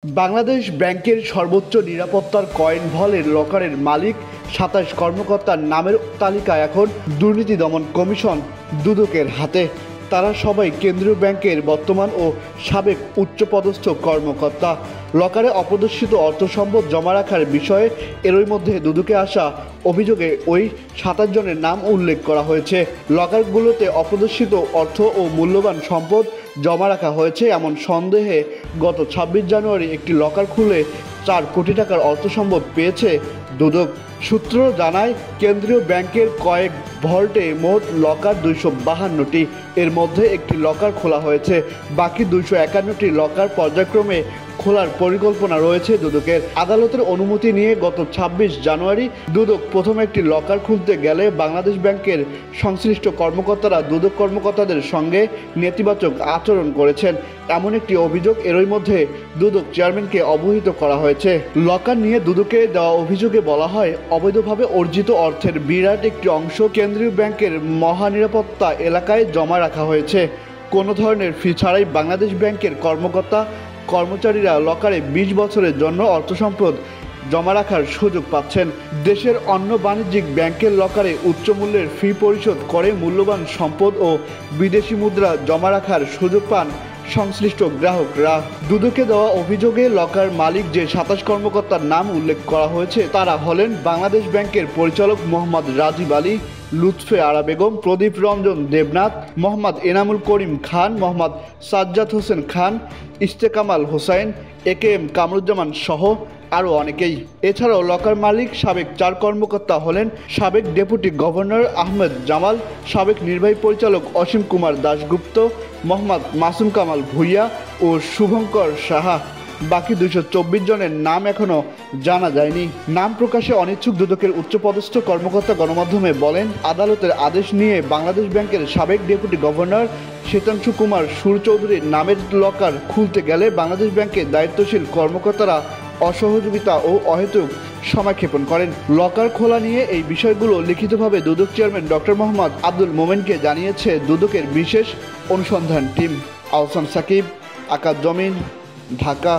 বাংলাদেশ ব্যাংকের সর্বোচ্চ নিরাপত্তার কয়েন ভলের লকারের মালিক ২৭ কর্মকর্তার নামের তালিকা এখন দুর্নীতি দমন কমিশন দুদকের হাতে। তারা সবাই কেন্দ্রীয় ব্যাংকের বর্তমান ও সাবেক উচ্চপদস্থ কর্মকর্তা। লকারে অপ্রদর্শিত অর্থ সম্পদ জমা রাখার বিষয়ে এরই মধ্যে দুদকে আসা অভিযোগে ওই ২৭ জনের নাম উল্লেখ করা হয়েছে। লকারগুলোতে অপ্রদর্শিত অর্থ ও মূল্যবান সম্পদ জমা রাখা হয়েছে এমন সন্দেহে গত ২৬ জানুয়ারি একটি লকার খুলে ৪ কোটি টাকার অর্থ সম্পদ পেয়েছে দুদক। সূত্র জানায়, কেন্দ্রীয় ব্যাংকের কয়েক ভল্টে মোট লকার ২৫২টি। এর মধ্যে একটি লকার খোলা হয়েছে, বাকি ২৫১টি লকার পর্যায়ক্রমে খোলার পরিকল্পনা রয়েছে দুদকের। আদালতের অনুমতি নিয়ে গত ২৬ জানুয়ারি দুদক প্রথম একটি লকার খুলতে গেলে বাংলাদেশ ব্যাংকের সংশ্লিষ্ট কর্মকর্তারা দুদক কর্মকর্তাদের সঙ্গে নেতিবাচক আচরণ করেছেন এমন একটি অভিযোগ এরই মধ্যে দুদক চেয়ারম্যানকে অবহিত করা হয়েছে। লকার নিয়ে দুদকে দেওয়া অভিযোগে বলা হয়, অবৈধভাবে অর্জিত অর্থের বিরাট একটি অংশ কেন্দ্রীয় ব্যাংকের মহানিরাপত্তা এলাকায় জমা রাখা হয়েছে। কোনো ধরনের ফি ছাড়াই বাংলাদেশ ব্যাংকের কর্মচারীরা লকারে ২০ বছরের জন্য অর্থ সম্পদ জমা রাখার সুযোগ পাচ্ছেন। দেশের অন্য বাণিজ্যিক ব্যাংকের লকারে উচ্চ মূল্যের ফি পরিশোধ করে মূল্যবান সম্পদ ও বিদেশি মুদ্রা জমা রাখার সুযোগ পান সংশ্লিষ্ট গ্রাহকরা। দুদকে দেওয়া অভিযোগে লকার মালিক যে ২৭ কর্মকর্তার নাম উল্লেখ করা হয়েছে তারা হলেন বাংলাদেশ ব্যাংকের পরিচালক মোহাম্মদ রাজীব আলী, লুৎফে আরা বেগম, প্রদীপ রঞ্জন দেবনাথ, মোহাম্মদ এনামুল করিম খান, মোহাম্মদ সাজ্জাদ হোসেন খান, ইশতেকামাল হোসাইন, একেএম কামরুজ্জামান সহ আরও অনেকেই। এছাড়াও লকার মালিক সাবেক ৪ কর্মকর্তা হলেন সাবেক ডেপুটি গভর্নর আহমেদ জামাল, সাবেক নির্বাহী পরিচালক অসীম কুমার দাশগুপ্ত, মোহাম্মদ মাসুম কামাল ভূঁইয়া ও শুভঙ্কর সাহা। বাকি ২২৪ জনের নাম এখনও জানা যায়নি। নাম প্রকাশে অনিচ্ছুক দুদকের উচ্চপদস্থ কর্মকর্তা গণমাধ্যমে বলেন, আদালতের আদেশ নিয়ে বাংলাদেশ ব্যাংকের সাবেক ডেপুটি গভর্নর শ্বেতাংশু কুমার সুর চৌধুরীর নামের লকার খুলতে গেলে বাংলাদেশ ব্যাংকের দায়িত্বশীল কর্মকর্তারা অসহযোগিতা ও অহেতুক সময়ক্ষেপণ করেন। লকার খোলা নিয়ে এই বিষয়গুলো লিখিতভাবে দুদক চেয়ারম্যান ডক্টর মোহাম্মদ আব্দুল মোমেনকে জানিয়েছে দুদকের বিশেষ অনুসন্ধান টিম। আহসান সাকিব, আকাশ জমিন, ঢাকা।